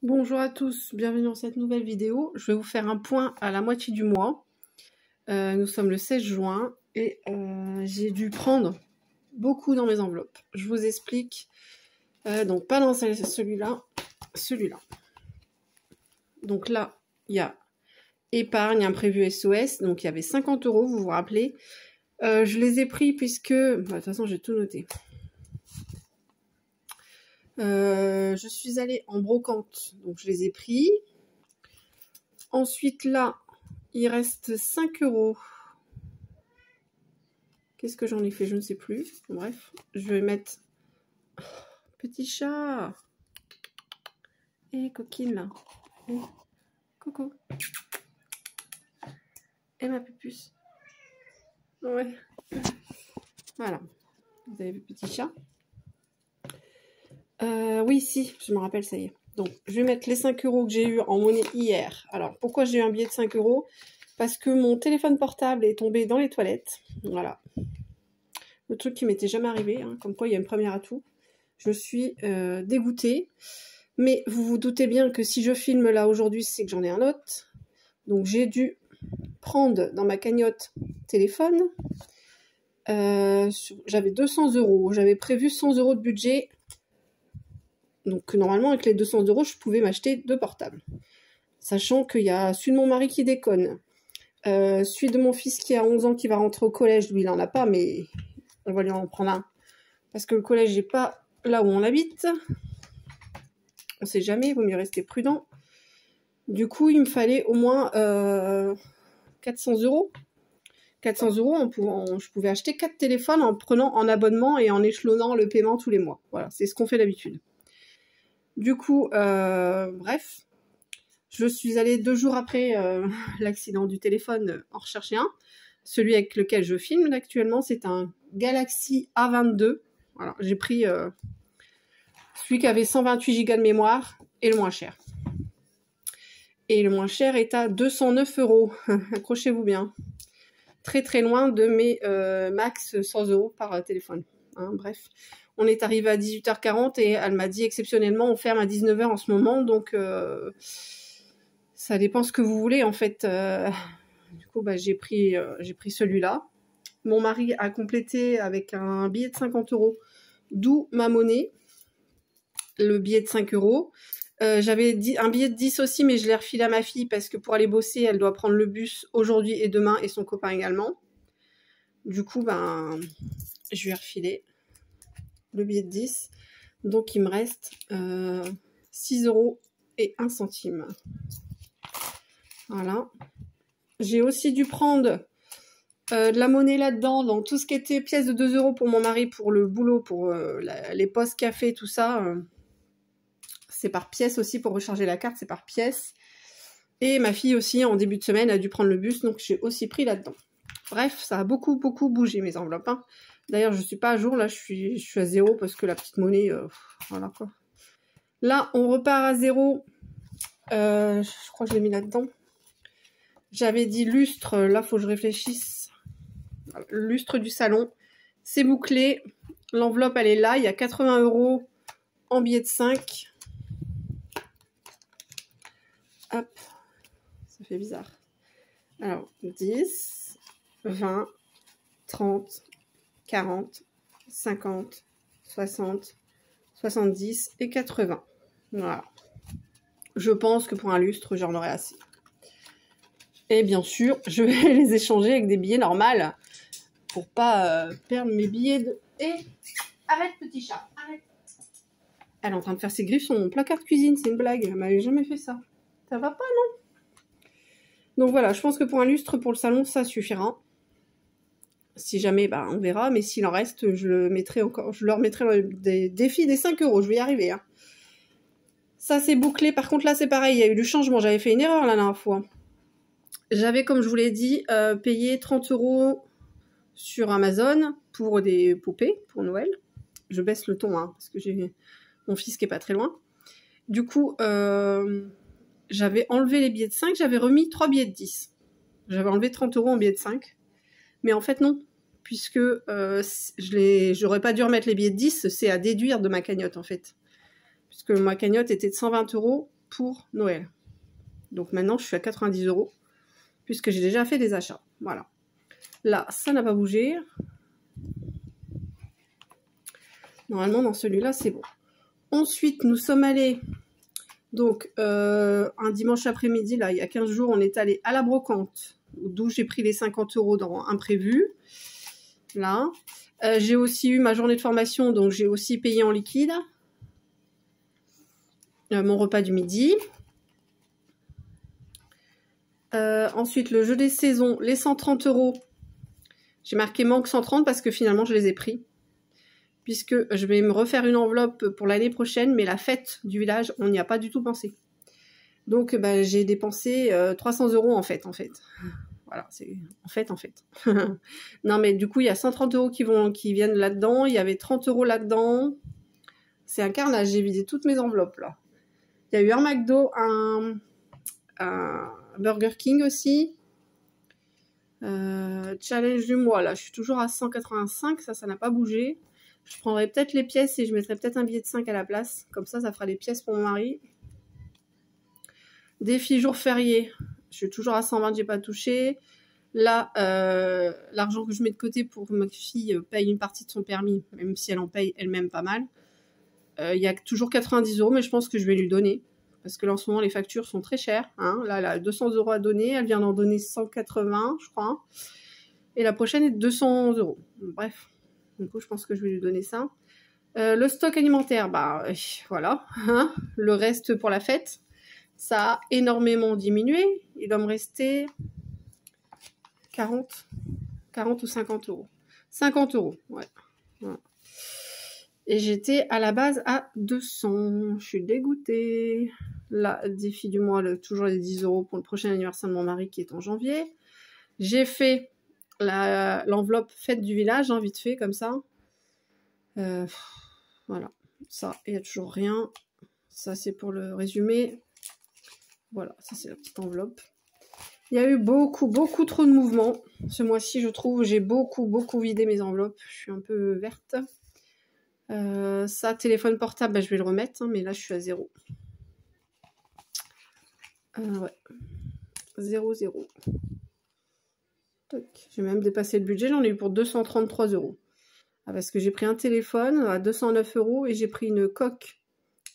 Bonjour à tous, bienvenue dans cette nouvelle vidéo. Je vais vous faire un point à la moitié du mois. Nous sommes le 16 juin et j'ai dû prendre beaucoup dans mes enveloppes. Je vous explique. Donc pas dans celui-là, celui-là. Donc là, il y a épargne, imprévu SOS. Donc il y avait 50 €, vous vous rappelez. Je les ai pris puisque... de toute façon, j'ai tout noté. Je suis allée en brocante, donc je les ai pris. Ensuite, là, il reste 5 €. Qu'est-ce que j'en ai fait? Je ne sais plus. Bref, je vais mettre... Oh, petit chat. Coquine, là. Coucou. Ma pupuce. Ouais. Voilà. Vous avez vu, petit chat. Oui, si, je me rappelle, ça y est. Donc, je vais mettre les 5 € que j'ai eu en monnaie hier. Alors, pourquoi j'ai eu un billet de 5 €? Parce que mon téléphone portable est tombé dans les toilettes. Voilà. Le truc qui m'était jamais arrivé, hein, comme quoi il y a une première à tout. Je suis dégoûtée. Mais vous vous doutez bien que si je filme là aujourd'hui, c'est que j'en ai un autre. Donc, j'ai dû prendre dans ma cagnotte téléphone. J'avais 200 €. J'avais prévu 100 € de budget. Donc normalement avec les 200 € je pouvais m'acheter 2 portables. Sachant qu'il y a celui de mon mari qui déconne. Celui de mon fils qui a 11 ans qui va rentrer au collège, lui il en a pas, mais on va lui en prendre un. Parce que le collège n'est pas là où on habite. On sait jamais, il vaut mieux rester prudent. Du coup il me fallait au moins 400 €. 400 €, je pouvais acheter 4 téléphones en prenant en abonnement et en échelonnant le paiement tous les mois. Voilà, c'est ce qu'on fait d'habitude. Du coup, bref, je suis allée 2 jours après l'accident du téléphone en rechercher un. Celui avec lequel je filme actuellement, c'est un Galaxy A22. Voilà, j'ai pris celui qui avait 128 Go de mémoire et le moins cher. Et le moins cher est à 209 €. Accrochez-vous bien. Très très loin de mes max 100 € par téléphone. Hein, bref. On est arrivé à 18h40 et elle m'a dit exceptionnellement on ferme à 19h en ce moment, donc ça dépend ce que vous voulez en fait. Du coup bah, j'ai pris celui-là. Mon mari a complété avec un billet de 50 €, d'où ma monnaie, le billet de 5 €. J'avais un billet de 10 aussi, mais je l'ai refilé à ma fille parce que pour aller bosser, elle doit prendre le bus aujourd'hui et demain, et son copain également. Du coup, ben, je lui ai refilé le billet de 10. Donc, il me reste 6 € et 1 centime. Voilà. J'ai aussi dû prendre de la monnaie là-dedans, donc tout ce qui était pièces de 2 € pour mon mari, pour le boulot, pour les postes café, tout ça. C'est par pièce aussi, pour recharger la carte, c'est par pièce. Et ma fille aussi, en début de semaine, a dû prendre le bus, donc j'ai aussi pris là-dedans. Bref, ça a beaucoup bougé mes enveloppes. Hein. D'ailleurs, je suis pas à jour, là, je suis à 0 parce que la petite monnaie, voilà quoi. Là, on repart à 0. Je crois que je l'ai mis là-dedans. J'avais dit lustre, là, faut que je réfléchisse. Lustre du salon, c'est bouclé. L'enveloppe, elle est là. Il y a 80 € en billet de 5. Hop, ça fait bizarre. Alors, 10, 20, 30, 40, 50, 60, 70 et 80. Voilà. Je pense que pour un lustre, j'en aurai assez. Et bien sûr, je vais les échanger avec des billets normaux pour pas perdre mes billets de... Arrête, petit chat, arrête. Elle est en train de faire ses griffes sur mon placard de cuisine, c'est une blague. Elle m'avait jamais fait ça. Ça va pas, non? Donc voilà, je pense que pour un lustre, pour le salon, ça suffira. Si jamais, bah, on verra. Mais s'il en reste, je le mettrai encore. Je leur mettrai des défis des 5 €. Je vais y arriver. Hein. Ça, c'est bouclé. Par contre, là, c'est pareil. Il y a eu du changement. J'avais fait une erreur la dernière fois. J'avais, comme je vous l'ai dit, payé 30 € sur Amazon pour des poupées pour Noël. Je baisse le ton, hein, parce que j'ai mon fils qui est pas très loin. Du coup, j'avais enlevé les billets de 5, j'avais remis 3 billets de 10. J'avais enlevé 30 € en billets de 5. Mais en fait, non. Puisque j'aurais pas dû remettre les billets de 10, c'est à déduire de ma cagnotte, en fait. Puisque ma cagnotte était de 120 € pour Noël. Donc maintenant, je suis à 90 €, puisque j'ai déjà fait des achats. Voilà. Là, ça n'a pas bougé. Normalement, dans celui-là, c'est bon. Ensuite, nous sommes allés, donc, un dimanche après-midi, là, il y a 15 jours, on est allé à la brocante, d'où j'ai pris les 50 € dans imprévu. Là. J'ai aussi eu ma journée de formation, donc j'ai aussi payé en liquide mon repas du midi. Ensuite, le jeu des saisons, les 130 €. J'ai marqué manque 130 parce que finalement, je les ai pris. Puisque je vais me refaire une enveloppe pour l'année prochaine, mais la fête du village, on n'y a pas du tout pensé. Donc, bah, j'ai dépensé 300 € en fait. Voilà, c'est en fait. Non, mais du coup, il y a 130 € qui viennent là-dedans. Il y avait 30 € là-dedans. C'est un carnage, j'ai vidé toutes mes enveloppes, là. Il y a eu un McDo, un Burger King aussi. Challenge du mois, là, je suis toujours à 185, ça n'a pas bougé. Je prendrai peut-être les pièces et je mettrai peut-être un billet de 5 à la place. Comme ça fera les pièces pour mon mari. Défi jour férié, je suis toujours à 120, j'ai pas touché. Là, l'argent que je mets de côté pour que ma fille paye une partie de son permis, même si elle en paye elle-même pas mal. Il y a toujours 90 €, mais je pense que je vais lui donner. Parce que là, en ce moment, les factures sont très chères. Hein. Là, elle a 200 € à donner. Elle vient d'en donner 180, je crois. Et la prochaine est de 200 €. Bref. Du coup, je pense que je vais lui donner ça. Le stock alimentaire, bah voilà. Hein. Le reste pour la fête, ça a énormément diminué. Il doit me rester 40 ou 50 €. 50 €, ouais. Voilà. Et j'étais à la base à 200. Je suis dégoûtée. Là, défi du mois, toujours les 10 € pour le prochain anniversaire de mon mari qui est en janvier. J'ai fait l'enveloppe fête du village, hein, vite fait, comme ça. Voilà. Ça, il n'y a toujours rien. Ça, c'est pour le résumé. Voilà, ça, c'est la petite enveloppe. Il y a eu beaucoup trop de mouvements. Ce mois-ci, je trouve, j'ai beaucoup vidé mes enveloppes. Je suis un peu verte. Ça, téléphone portable, bah, je vais le remettre, hein, mais là, je suis à 0. Ouais. 0. J'ai même dépassé le budget, j'en ai eu pour 233 €. Ah, parce que j'ai pris un téléphone à 209 € et j'ai pris une coque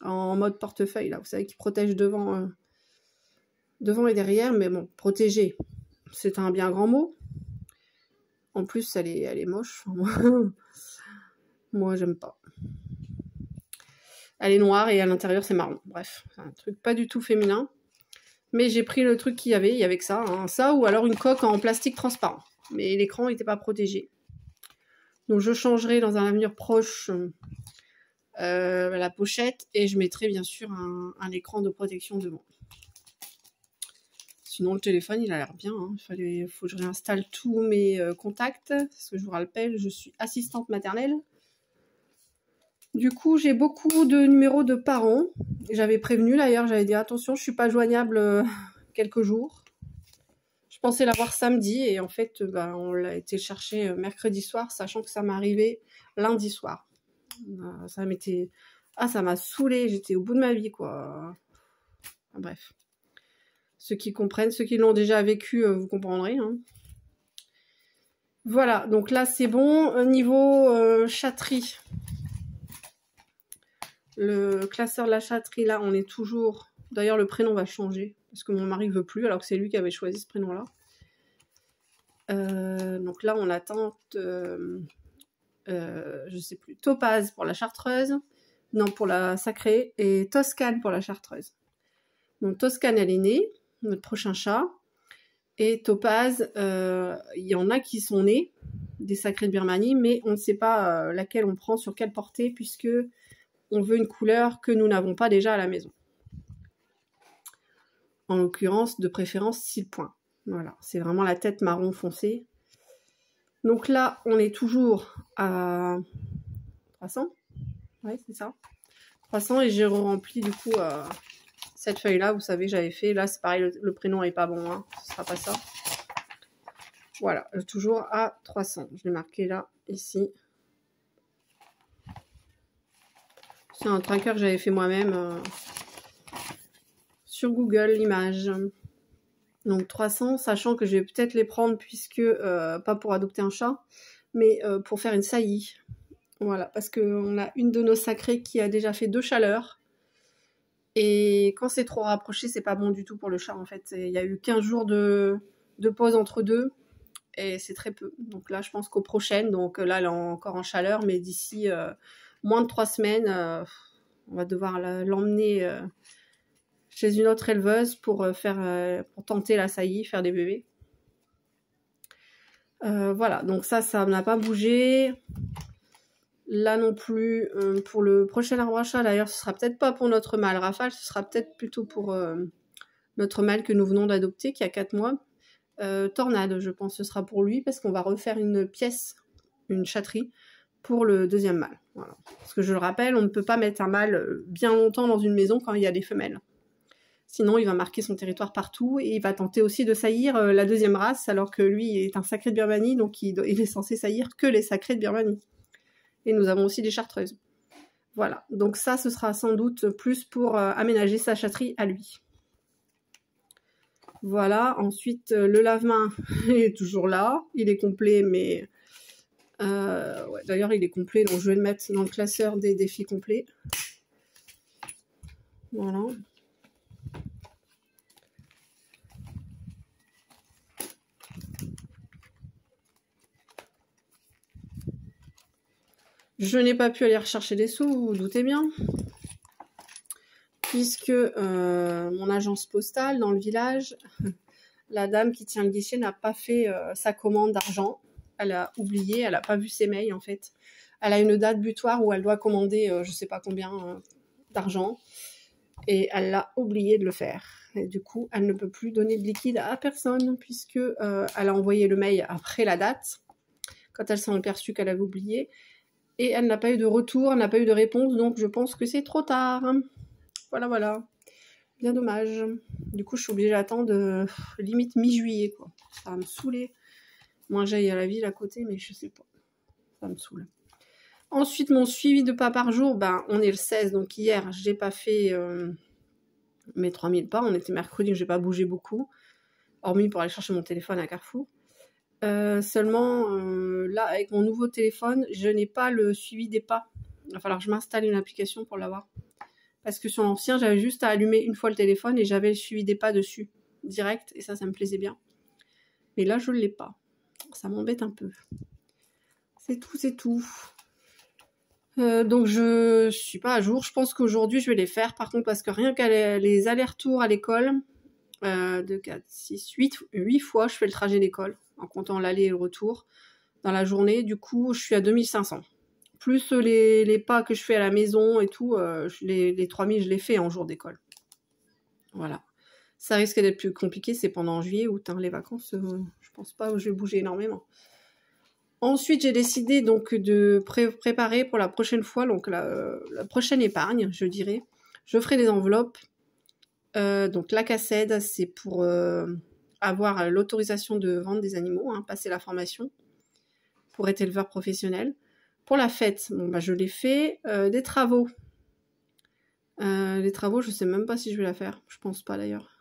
en mode portefeuille, là, vous savez, qui protège devant et derrière, mais bon, protéger, c'est un bien grand mot. En plus, elle est moche. Moi, j'aime pas. Elle est noire et à l'intérieur, c'est marron. Bref, c'est un truc pas du tout féminin. Mais j'ai pris le truc qu'il y avait que ça. Hein. Ça ou alors une coque en plastique transparent. Mais l'écran n'était pas protégé. Donc je changerai dans un avenir proche la pochette et je mettrai bien sûr un écran de protection devant. Sinon le téléphone il a l'air bien. Hein. Faut que je réinstalle tous mes contacts. Parce que je vous rappelle, je suis assistante maternelle. Du coup, j'ai beaucoup de numéros de parents. J'avais prévenu d'ailleurs, j'avais dit attention, je suis pas joignable quelques jours. Je pensais l'avoir samedi et en fait, bah, on l'a été chercher mercredi soir, sachant que ça m'est arrivé lundi soir. Ça m'a saoulée, j'étais au bout de ma vie, quoi. Enfin, bref. Ceux qui comprennent, ceux qui l'ont déjà vécu, vous comprendrez. Hein. Voilà, donc là c'est bon. Niveau chatterie. Le classeur de la chatterie, là, on est toujours... D'ailleurs, le prénom va changer, parce que mon mari ne veut plus, alors que c'est lui qui avait choisi ce prénom-là. Donc là, on attend, je sais plus, Topaz pour la chartreuse, non, pour la sacrée, et Toscane pour la chartreuse. Donc Toscane, elle est née, notre prochain chat, et Topaz, il y en a qui sont nés, des sacrés de Birmanie, mais on ne sait pas laquelle on prend, sur quelle portée, puisque... on veut une couleur que nous n'avons pas déjà à la maison. En l'occurrence, de préférence 6 points. Voilà, c'est vraiment la tête marron foncé. Donc là, on est toujours à 300. Ouais, c'est ça. 300 et j'ai rempli du coup cette feuille-là. Vous savez, j'avais fait. Là, c'est pareil, le prénom n'est pas bon. Hein, ce sera pas ça. Voilà, toujours à 300. Je l'ai marqué là, ici. C'est un tracker que j'avais fait moi-même. sur Google Images. Donc 300, sachant que je vais peut-être les prendre puisque, pas pour adopter un chat, mais pour faire une saillie. Voilà, parce qu'on a une de nos sacrées qui a déjà fait 2 chaleurs. Et quand c'est trop rapproché, c'est pas bon du tout pour le chat en fait. Il y a eu 15 jours de pause entre deux. Et c'est très peu. Donc là, je pense qu'aux prochaines, donc là, elle est encore en chaleur, mais d'ici moins de 3 semaines, on va devoir l'emmener chez une autre éleveuse pour tenter la saillie, faire des bébés. Voilà, donc ça n'a pas bougé. Là non plus, pour le prochain arbre à chat, d'ailleurs, ce sera peut-être pas pour notre mâle Rafale, ce sera peut-être plutôt pour notre mâle que nous venons d'adopter, qui a 4 mois. Tornade, je pense, ce sera pour lui, parce qu'on va refaire une pièce, une chatterie, pour le deuxième mâle. Voilà. Parce que je le rappelle, on ne peut pas mettre un mâle bien longtemps dans une maison quand il y a des femelles. Sinon, il va marquer son territoire partout, et il va tenter aussi de saillir la deuxième race, alors que lui est un sacré de Birmanie, donc il est censé saillir que les sacrés de Birmanie. Et nous avons aussi des chartreuses. Voilà, donc ça, ce sera sans doute plus pour aménager sa chatterie à lui. Voilà, ensuite, le lave-main est toujours là. Il est complet, mais... ouais, d'ailleurs, il est complet, donc je vais le mettre dans le classeur des défis complets. Voilà. Je n'ai pas pu aller rechercher des sous, vous vous doutez bien. Puisque mon agence postale dans le village, la dame qui tient le guichet n'a pas fait sa commande d'argent. Elle a oublié, elle n'a pas vu ses mails en fait. Elle a une date butoir où elle doit commander je ne sais pas combien d'argent. Et elle a oublié de le faire. Et du coup, elle ne peut plus donner de liquide à personne puisque elle a envoyé le mail après la date, quand elle s'est aperçue qu'elle avait oublié. Et elle n'a pas eu de retour, elle n'a pas eu de réponse, donc je pense que c'est trop tard. Voilà, voilà. Bien dommage. Du coup, je suis obligée d'attendre limite mi-juillet, quoi. Ça va me saouler. Moi, j'aille à la ville à côté, mais je sais pas. Ça me saoule. Ensuite, mon suivi de pas par jour, ben, on est le 16, donc hier, j'ai pas fait mes 3000 pas. On était mercredi, j'ai pas bougé beaucoup, hormis pour aller chercher mon téléphone à Carrefour. Seulement, là, avec mon nouveau téléphone, je n'ai pas le suivi des pas. Il va falloir que je m'installe une application pour l'avoir. Parce que sur l'ancien, j'avais juste à allumer une fois le téléphone et j'avais le suivi des pas dessus, direct, et ça me plaisait bien. Mais là, je ne l'ai pas. Ça m'embête un peu. C'est tout, c'est tout. Donc, je suis pas à jour. Je pense qu'aujourd'hui, je vais les faire. Par contre, parce que rien qu'à les allers-retours à l'école, 2, 4, 6, 8 fois, je fais le trajet d'école, en comptant l'aller et le retour, dans la journée. Du coup, je suis à 2500. Plus les pas que je fais à la maison et tout, les 3000, je les fais en jour d'école. Voilà. Ça risque d'être plus compliqué, c'est pendant juillet, août, les vacances, je pense pas que je vais bouger énormément. Ensuite, j'ai décidé donc de préparer pour la prochaine fois, donc la prochaine épargne, je dirais. Je ferai des enveloppes. Donc la CACED, c'est pour avoir l'autorisation de vendre des animaux, passer la formation pour être éleveur professionnel. Pour la fête, bon, bah, je l'ai fait. Des travaux. Les travaux, je sais même pas si je vais la faire. Je pense pas d'ailleurs.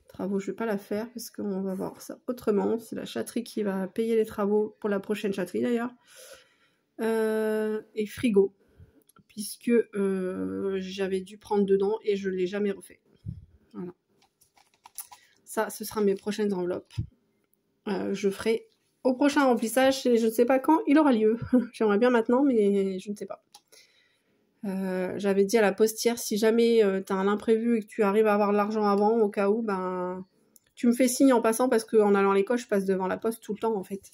Travaux, je vais pas la faire parce qu'on va voir ça autrement. C'est la chatterie qui va payer les travaux pour la prochaine chatterie d'ailleurs. Et frigo. Puisque j'avais dû prendre dedans et je ne l'ai jamais refait. Voilà. Ça, ce sera mes prochaines enveloppes. Je ferai au prochain remplissage et je ne sais pas quand il aura lieu. J'aimerais bien maintenant, mais je ne sais pas. J'avais dit à la postière, si jamais tu as un imprévu et que tu arrives à avoir de l'argent avant, au cas où, ben, tu me fais signe en passant parce qu'en allant à l'école, je passe devant la poste tout le temps en fait.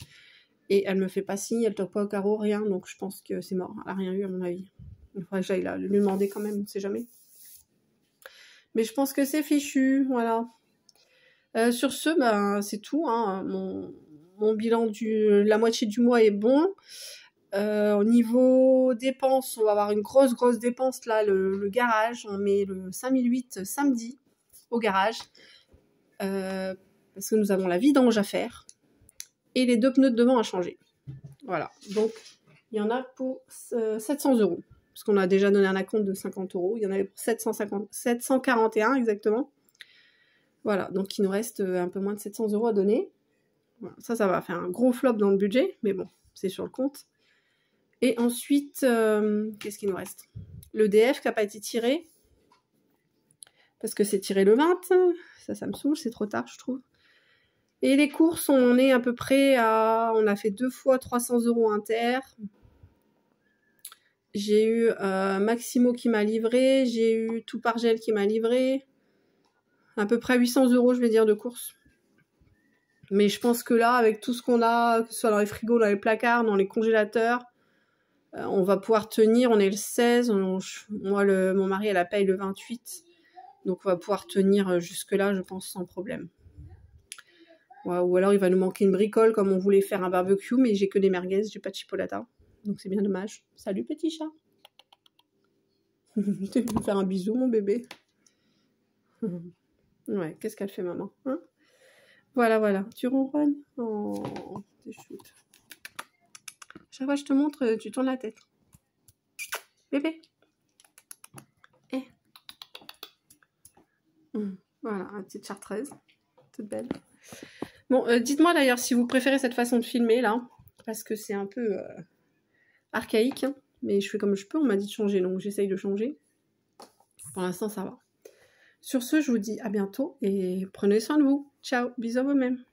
Et elle me fait pas signe, elle toque pas au carreau, rien, donc je pense que c'est mort. Elle n'a rien eu à mon avis. Il faudrait que j'aille lui demander quand même, on ne sait jamais. Mais je pense que c'est fichu, voilà. Sur ce, ben, c'est tout. Mon bilan la moitié du mois est bon. Au niveau dépenses, on va avoir une grosse dépense là, le garage. On met le 5008 samedi au garage. Parce que nous avons la vidange à faire. Et les 2 pneus de devant à changer. Voilà. Donc, il y en a pour 700 €. parce qu'on a déjà donné un acompte de 50 €. Il y en avait pour 741 exactement. Voilà, donc il nous reste un peu moins de 700 € à donner. Voilà, ça va faire un gros flop dans le budget, mais bon, c'est sur le compte. Et ensuite, qu'est-ce qu'il nous reste? L'EDF qui n'a pas été tiré, parce que c'est tiré le 20. Ça me saoule, c'est trop tard, je trouve. Et les courses, on est à peu près à... On a fait 2 fois 300 € inter. J'ai eu Maximo qui m'a livré, j'ai eu Tout par Gel qui m'a livré. À peu près 800 € je vais dire de courses. Mais je pense que là, avec tout ce qu'on a, que ce soit dans les frigos, dans les placards, dans les congélateurs, on va pouvoir tenir. On est le 16, moi, mon mari, elle a paye le 28. Donc on va pouvoir tenir jusque-là, je pense, sans problème. Ouais, ou alors il va nous manquer une bricole comme on voulait faire un barbecue, mais j'ai que des merguez, j'ai pas de chipolata. Donc c'est bien dommage. Salut petit chat. T'es venu me faire un bisou mon bébé. Ouais, qu'est-ce qu'elle fait maman, hein? Voilà. Tu ronronnes? Oh, t'es chouette. Chaque fois que je te montre, tu tournes la tête. Bébé. Voilà, la petite chartreuse. Toute belle. Bon, dites-moi d'ailleurs si vous préférez cette façon de filmer, là. Parce que c'est un peu archaïque. Hein, mais je fais comme je peux. On m'a dit de changer, donc j'essaye de changer. Pour l'instant, ça va. Sur ce, je vous dis à bientôt et prenez soin de vous. Ciao, bisous à vous-même.